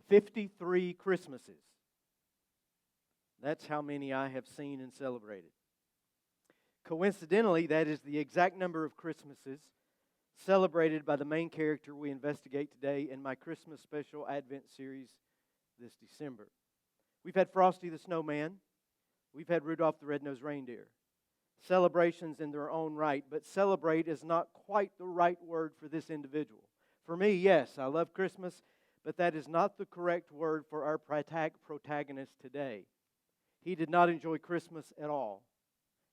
53 Christmases. That's how many I have seen and celebrated. Coincidentally, that is the exact number of Christmases celebrated by the main character we investigate today in my Christmas special Advent series this December. We've had Frosty the Snowman. We've had Rudolph the Red-Nosed Reindeer. Celebrations in their own right, but celebrate is not quite the right word for this individual. For me, yes, I love Christmas, but that is not the correct word for our protagonist today. He did not enjoy Christmas at all.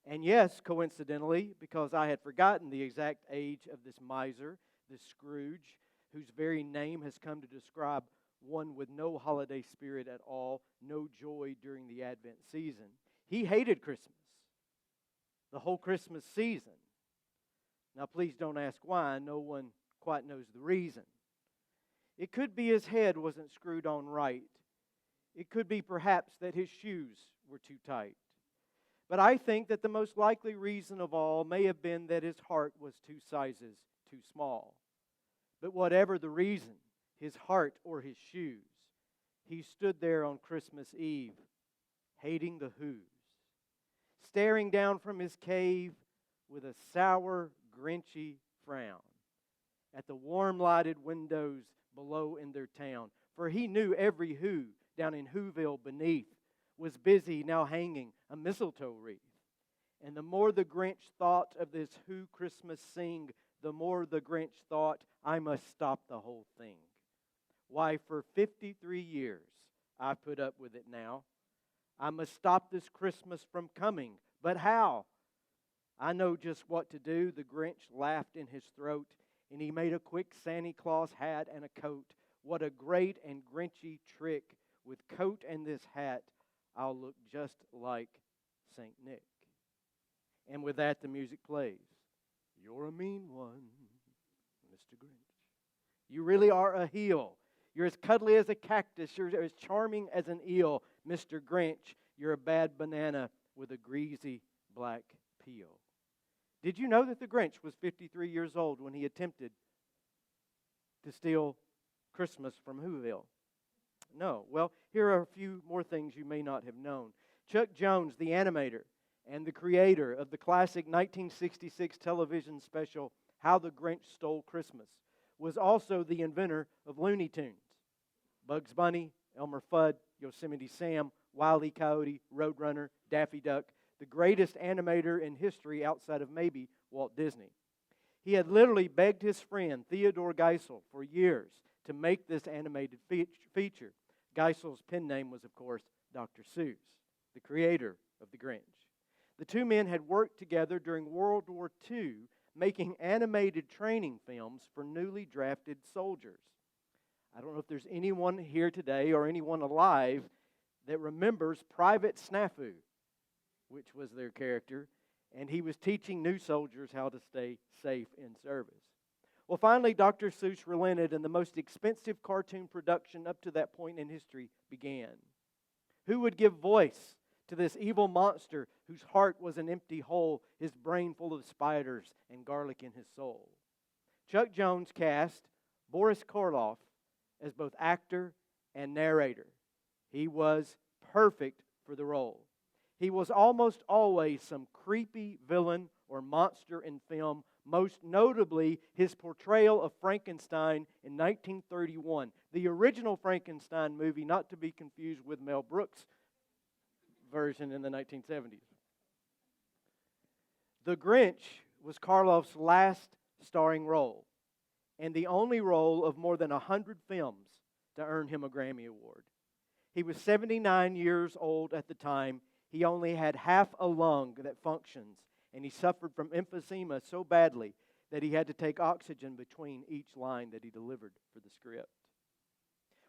And yes, coincidentally, because I had forgotten the exact age of this miser, this Scrooge, whose very name has come to describe one with no holiday spirit at all, no joy during the Advent season. He hated Christmas, the whole Christmas season. Now, please don't ask why. No one quite knows the reason. It could be his head wasn't screwed on right. It could be perhaps that his shoes were too tight. But I think that the most likely reason of all may have been that his heart was 2 sizes too small. But whatever the reason, his heart or his shoes, he stood there on Christmas Eve, hating the Who's, staring down from his cave with a sour, grinchy frown at the warm-lighted windows below in their town. For he knew every Who down in Whoville beneath was busy now hanging a mistletoe wreath. And the more the Grinch thought of this Who Christmas sing, the more the Grinch thought, I must stop the whole thing. Why, for 53 years I've put up with it now. I must stop this Christmas from coming. But how? I know just what to do. The Grinch laughed in his throat, and he made a quick Santa Claus hat and a coat. What a great and Grinchy trick. With coat and this hat, I'll look just like St. Nick. And with that, the music plays. You're a mean one, Mr. Grinch. You really are a heel. You're as cuddly as a cactus. You're as charming as an eel, Mr. Grinch. You're a bad banana with a greasy black peel. Did you know that the Grinch was 53 years old when he attempted to steal Christmas from Whoville? No. Well, here are a few more things you may not have known. Chuck Jones, the animator and the creator of the classic 1966 television special, How the Grinch Stole Christmas, was also the inventor of Looney Tunes. Bugs Bunny, Elmer Fudd, Yosemite Sam, Wile E. Coyote, Roadrunner, Daffy Duck, the greatest animator in history outside of maybe Walt Disney. He had literally begged his friend Theodore Geisel for years to make this animated feature. Geisel's pen name was, of course, Dr. Seuss, the creator of the Grinch. The two men had worked together during World War II, making animated training films for newly drafted soldiers. I don't know if there's anyone here today or anyone alive that remembers Private Snafu, which was their character, and he was teaching new soldiers how to stay safe in service. Well, finally, Dr. Seuss relented, and the most expensive cartoon production up to that point in history began. Who would give voice to this evil monster whose heart was an empty hole, his brain full of spiders and garlic in his soul? Chuck Jones cast Boris Karloff as both actor and narrator. He was perfect for the role. He was almost always some creepy villain or monster in film, most notably his portrayal of Frankenstein in 1931, the original Frankenstein movie, not to be confused with Mel Brooks' version in the 1970s. The Grinch was Karloff's last starring role, and the only role of more than 100 films to earn him a Grammy Award. He was 79 years old at the time. He only had half a lung that functions, and he suffered from emphysema so badly that he had to take oxygen between each line that he delivered for the script.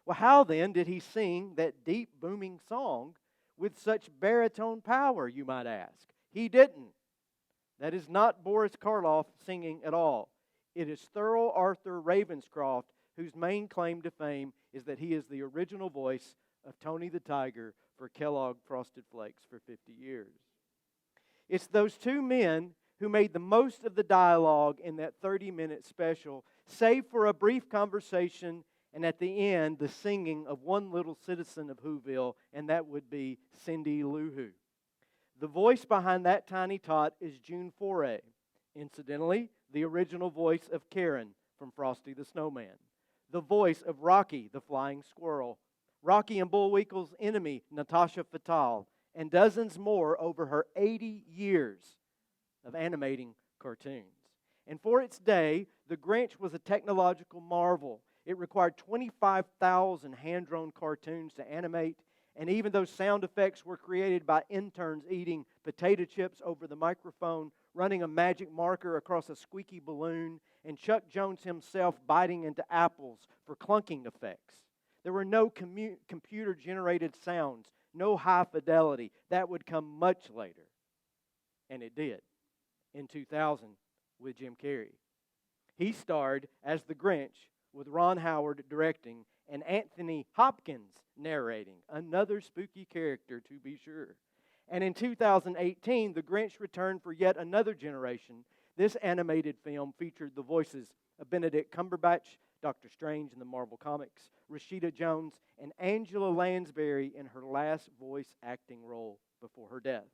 Well, how then did he sing that deep, booming song with such baritone power, you might ask? He didn't. That is not Boris Karloff singing at all. It is Thurl Arthur Ravenscroft, whose main claim to fame is that he is the original voice of Tony the Tiger for Kellogg Frosted Flakes for 50 years. It's those two men who made the most of the dialogue in that 30-minute special, save for a brief conversation and at the end, the singing of one little citizen of Whoville, and that would be Cindy Lou Who. The voice behind that tiny tot is June Foray, incidentally, the original voice of Karen from Frosty the Snowman, the voice of Rocky the Flying Squirrel, Rocky and Bullwinkle's enemy, Natasha Fatale, and dozens more over her 80 years of animating cartoons. And for its day, The Grinch was a technological marvel. It required 25,000 hand-drawn cartoons to animate, and even though sound effects were created by interns eating potato chips over the microphone, running a magic marker across a squeaky balloon, and Chuck Jones himself biting into apples for clunking effects, there were no computer-generated sounds, no high fidelity. That would come much later. And it did, in 2000 with Jim Carrey. He starred as the Grinch with Ron Howard directing and Anthony Hopkins narrating, another spooky character to be sure. And in 2018, The Grinch returned for yet another generation. This animated film featured the voices of Benedict Cumberbatch, Doctor Strange in the Marvel Comics, Rashida Jones, and Angela Lansbury in her last voice acting role before her death.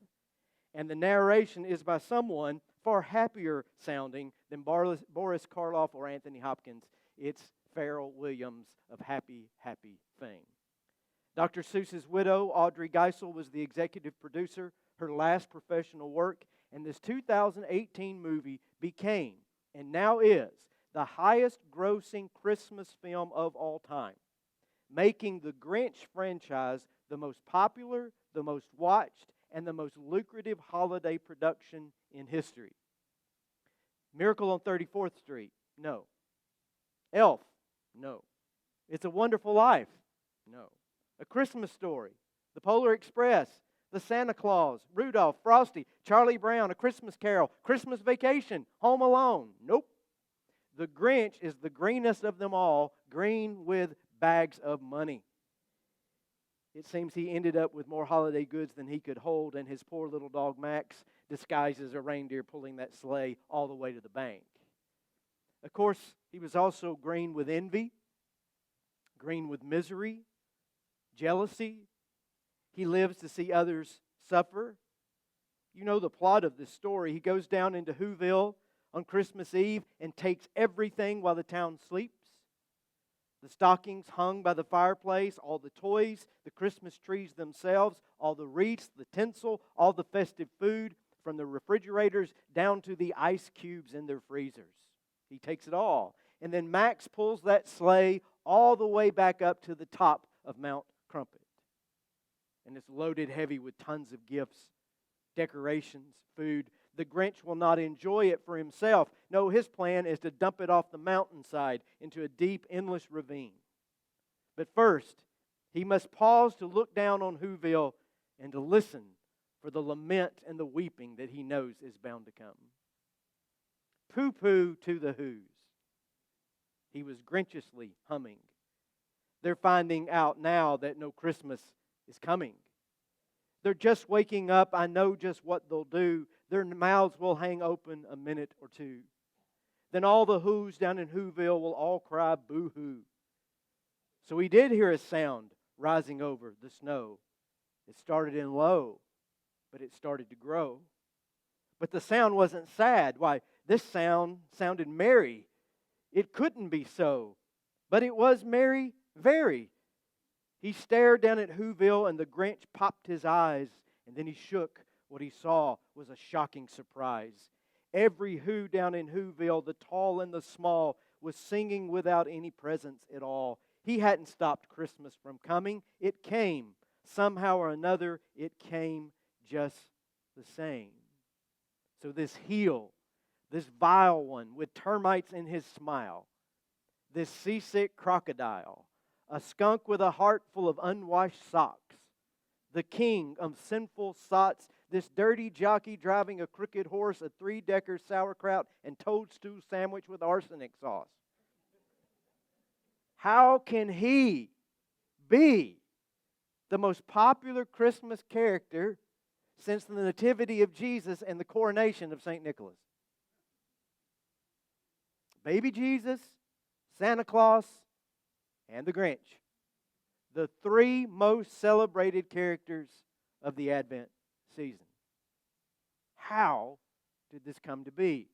And the narration is by someone far happier sounding than Boris Karloff or Anthony Hopkins. It's Pharrell Williams of Happy, Happy fame. Dr. Seuss's widow, Audrey Geisel, was the executive producer, her last professional work, and this 2018 movie became, and now is, the highest grossing Christmas film of all time, making the Grinch franchise the most popular, the most watched, and the most lucrative holiday production in history. Miracle on 34th Street? No. Elf? No. It's a Wonderful Life? No. A Christmas Story? The Polar Express? The Santa Claus? Rudolph? Frosty? Charlie Brown? A Christmas Carol? Christmas Vacation? Home Alone? Nope. The Grinch is the greenest of them all, green with bags of money. It seems he ended up with more holiday goods than he could hold, and his poor little dog Max disguised as a reindeer pulling that sleigh all the way to the bank. Of course, he was also green with envy, green with misery, jealousy. He lives to see others suffer. You know the plot of this story. He goes down into Whoville on Christmas Eve and takes everything while the town sleeps. The stockings hung by the fireplace, all the toys, the Christmas trees themselves, all the wreaths, the tinsel, all the festive food, from the refrigerators down to the ice cubes in their freezers. He takes it all. And then Max pulls that sleigh all the way back up to the top of Mount Crumpet. And it's loaded heavy with tons of gifts, decorations, food. The Grinch will not enjoy it for himself. No, his plan is to dump it off the mountainside into a deep, endless ravine. But first, he must pause to look down on Whoville and to listen for the lament and the weeping that he knows is bound to come. Pooh-pooh to the Who's. He was Grinchiously humming. They're finding out now that no Christmas is coming. They're just waking up. I know just what they'll do. Their mouths will hang open a minute or two. Then all the Who's down in Whoville will all cry boo-hoo. So he did hear a sound rising over the snow. It started in low, but it started to grow. But the sound wasn't sad. Why, this sound sounded merry. It couldn't be so, but it was merry, very. He stared down at Whoville, and the Grinch popped his eyes, and then he shook. What he saw was a shocking surprise. Every Who down in Whoville, the tall and the small, was singing without any presents at all. He hadn't stopped Christmas from coming. It came. Somehow or another, it came just the same. So this heel, this vile one with termites in his smile, this seasick crocodile, a skunk with a heart full of unwashed socks, the king of sinful sots, this dirty jockey driving a crooked horse, a three-decker sauerkraut, and toadstool sandwich with arsenic sauce. How can he be the most popular Christmas character since the nativity of Jesus and the coronation of St. Nicholas? Baby Jesus, Santa Claus, and the Grinch. The three most celebrated characters of the Advent season. How did this come to be?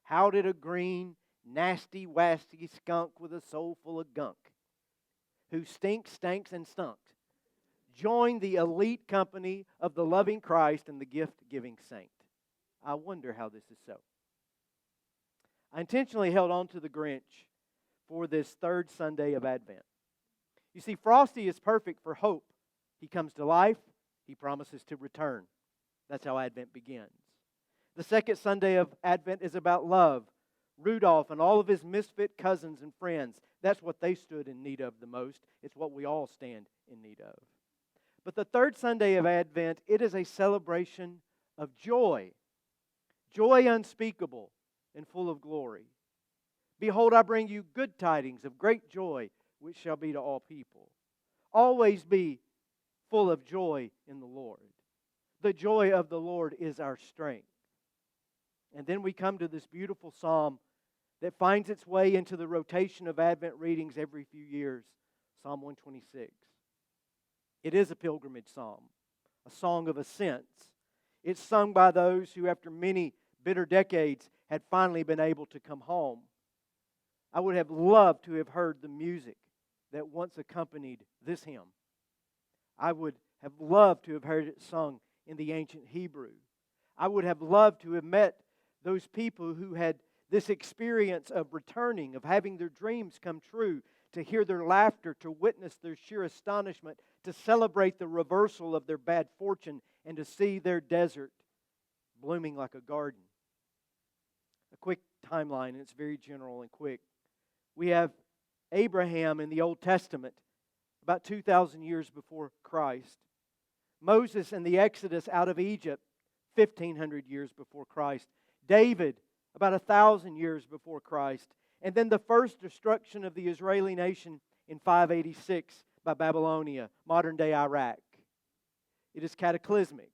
How did a green, nasty, wasty skunk with a soul full of gunk, who stinks, stanks, and stunk, join the elite company of the loving Christ and the gift-giving saint? I wonder how this is so. I intentionally held on to the Grinch for this third Sunday of Advent. You see, Frosty is perfect for hope. He comes to life. He promises to return. That's how Advent begins. The second Sunday of Advent is about love. Rudolph and all of his misfit cousins and friends, that's what they stood in need of the most. It's what we all stand in need of. But the third Sunday of Advent, it is a celebration of joy. Joy unspeakable and full of glory. Behold, I bring you good tidings of great joy, which shall be to all people. Always be full of joy in the Lord. The joy of the Lord is our strength. And then we come to this beautiful psalm that finds its way into the rotation of Advent readings every few years, Psalm 126. It is a pilgrimage psalm, a song of ascents. It's sung by those who, after many bitter decades, had finally been able to come home. I would have loved to have heard the music that once accompanied this hymn. I would have loved to have heard it sung in the ancient Hebrew. I would have loved to have met those people who had this experience of returning, of having their dreams come true, to hear their laughter, to witness their sheer astonishment, to celebrate the reversal of their bad fortune, and to see their desert blooming like a garden. A quick timeline, and it's very general and quick. We have Abraham in the Old Testament, about 2,000 years before Christ. Moses and the Exodus out of Egypt, 1,500 years before Christ. David, about 1,000 years before Christ. And then the first destruction of the Israeli nation in 586 by Babylonia, modern-day Iraq. It is cataclysmic.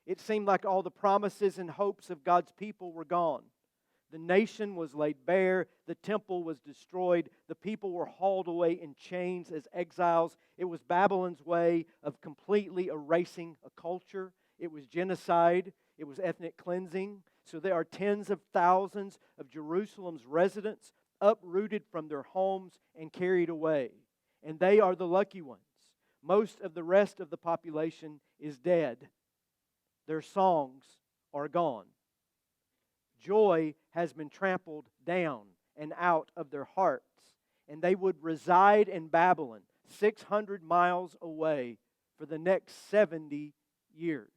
It seemed like all the promises and hopes of God's people were gone. The nation was laid bare. The temple was destroyed. The people were hauled away in chains as exiles. It was Babylon's way of completely erasing a culture. It was genocide. It was ethnic cleansing. So there are tens of thousands of Jerusalem's residents uprooted from their homes and carried away. And they are the lucky ones. Most of the rest of the population is dead. Their songs are gone. Joy has been trampled down and out of their hearts. And they would reside in Babylon, 600 miles away, for the next 70 years.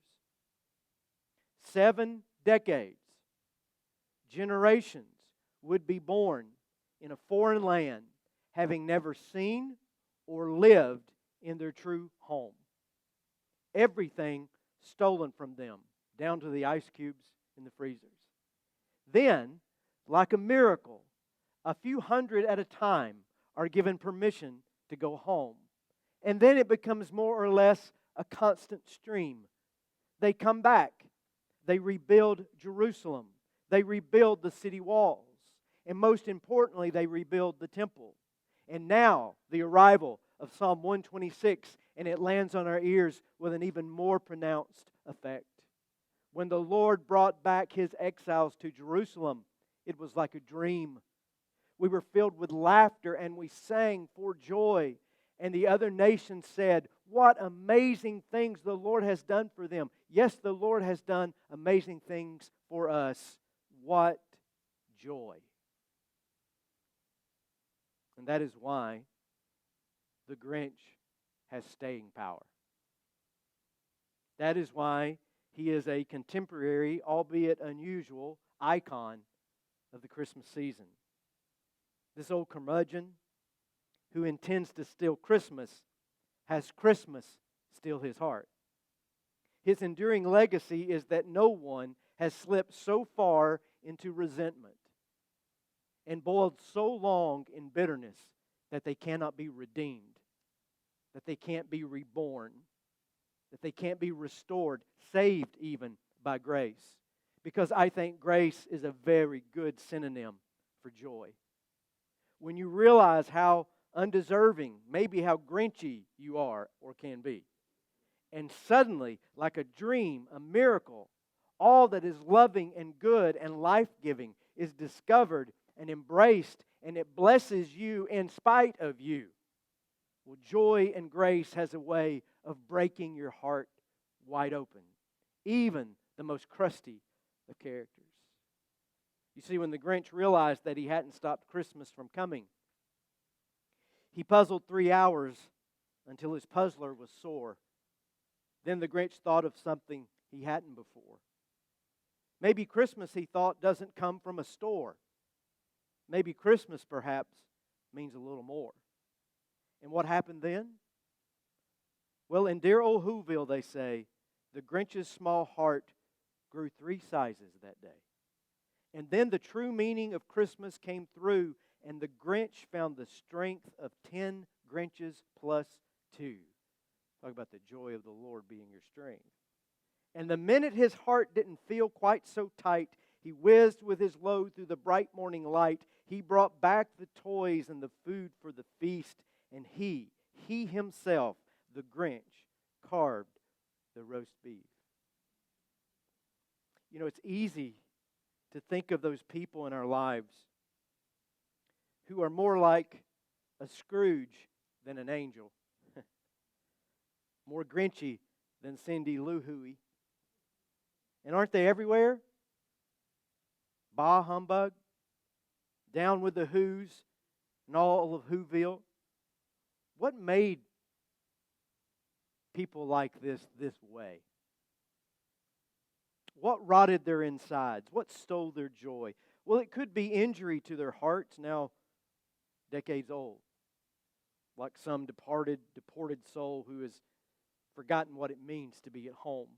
7 decades. Generations would be born in a foreign land, having never seen or lived in their true home. Everything stolen from them, down to the ice cubes in the freezers. Then, like a miracle, a few hundred at a time are given permission to go home. And then it becomes more or less a constant stream. They come back. They rebuild Jerusalem. They rebuild the city walls. And most importantly, they rebuild the temple. And now, the arrival of Psalm 126, and it lands on our ears with an even more pronounced effect. When the Lord brought back His exiles to Jerusalem, it was like a dream. We were filled with laughter and we sang for joy. And the other nations said, "What amazing things the Lord has done for them." Yes, the Lord has done amazing things for us. What joy. And that is why the Grinch has staying power. That is why he is a contemporary, albeit unusual, icon of the Christmas season. This old curmudgeon who intends to steal Christmas has Christmas steal his heart. His enduring legacy is that no one has slipped so far into resentment and boiled so long in bitterness that they cannot be redeemed, that they can't be reborn, that they can't be restored, saved even by grace. Because I think grace is a very good synonym for joy. When you realize how undeserving, maybe how Grinchy you are or can be. And suddenly, like a dream, a miracle, all that is loving and good and life-giving is discovered and embraced, and it blesses you in spite of you. Well, joy and grace has a way of breaking your heart wide open, even the most crusty of characters. You see, when the Grinch realized that he hadn't stopped Christmas from coming, he puzzled 3 hours until his puzzler was sore. Then the Grinch thought of something he hadn't before. Maybe Christmas, he thought, doesn't come from a store. Maybe Christmas, perhaps, means a little more. And what happened then? Well, in dear old Whoville, they say, the Grinch's small heart grew 3 sizes that day. And then the true meaning of Christmas came through, and the Grinch found the strength of 10 Grinches plus 2. Talk about the joy of the Lord being your strength. And the minute his heart didn't feel quite so tight, he whizzed with his load through the bright morning light. He brought back the toys and the food for the feast, and he himself, the Grinch, carved the roast beef. You know, it's easy to think of those people in our lives who are more like a Scrooge than an angel, more Grinchy than Cindy Lou Hooey. And aren't they everywhere? Bah humbug, down with the Who's, and all of Whoville. What made people like this way? What rotted their insides? What stole their joy? Well, it could be injury to their hearts, now decades old, like some deported soul who has forgotten what it means to be at home.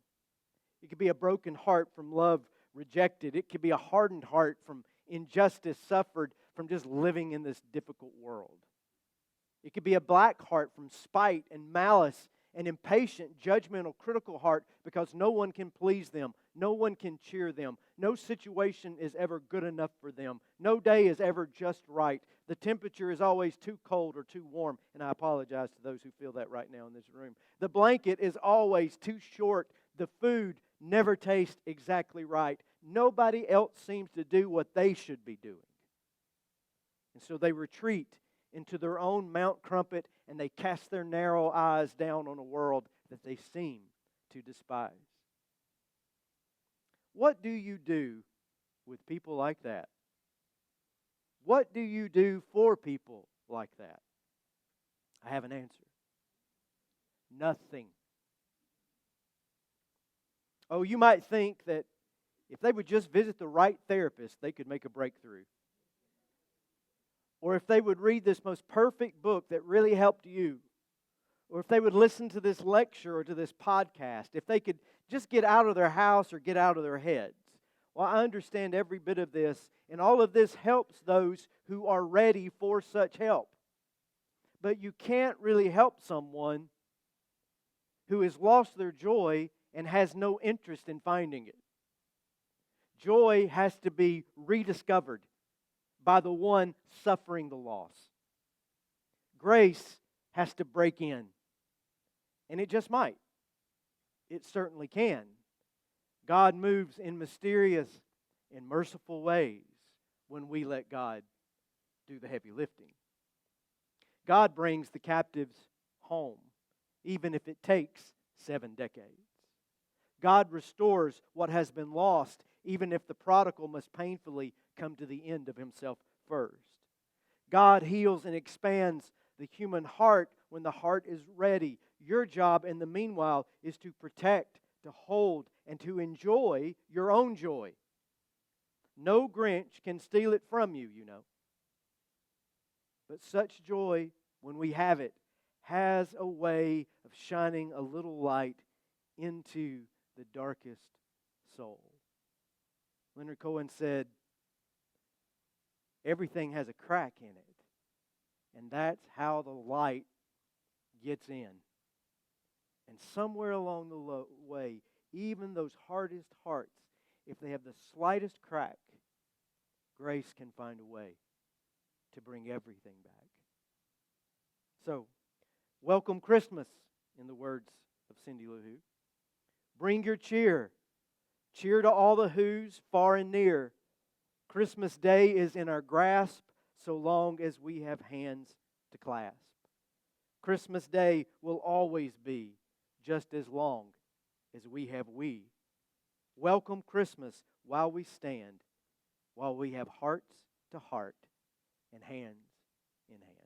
It could be a broken heart from love rejected. It could be a hardened heart from injustice suffered from just living in this difficult world. It could be a black heart from spite and malice, an impatient, judgmental, critical heart because no one can please them. No one can cheer them. No situation is ever good enough for them. No day is ever just right. The temperature is always too cold or too warm. And I apologize to those who feel that right now in this room. The blanket is always too short. The food never tastes exactly right. Nobody else seems to do what they should be doing. And so they retreat into their own Mount Crumpet, and they cast their narrow eyes down on a world that they seem to despise. What do you do with people like that? What do you do for people like that? I have an answer. Nothing. Oh, you might think that if they would just visit the right therapist, they could make a breakthrough. Or if they would read this most perfect book that really helped you, or if they would listen to this lecture or to this podcast, if they could just get out of their house or get out of their heads. Well, I understand every bit of this, and all of this helps those who are ready for such help. But you can't really help someone who has lost their joy and has no interest in finding it. Joy has to be rediscovered by the one suffering the loss. Grace has to break in. And it just might. It certainly can. God moves in mysterious and merciful ways when we let God do the heavy lifting. God brings the captives home, even if it takes 7 decades. God restores what has been lost, even if the prodigal must painfully come to the end of himself first. God heals and expands the human heart when the heart is ready. Your job in the meanwhile is to protect, to hold, and to enjoy your own joy. No Grinch can steal it from you, you know. But such joy, when we have it, has a way of shining a little light into the darkest soul. Leonard Cohen said, everything has a crack in it, and that's how the light gets in. And somewhere along the way, even those hardest hearts, if they have the slightest crack, grace can find a way to bring everything back. So, welcome Christmas, in the words of Cindy Lou Who. Bring your cheer. Cheer to all the who's far and near. Christmas Day is in our grasp so long as we have hands to clasp. Christmas Day will always be just as long as we have we. Welcome Christmas while we stand, while we have hearts to heart and hands in hand.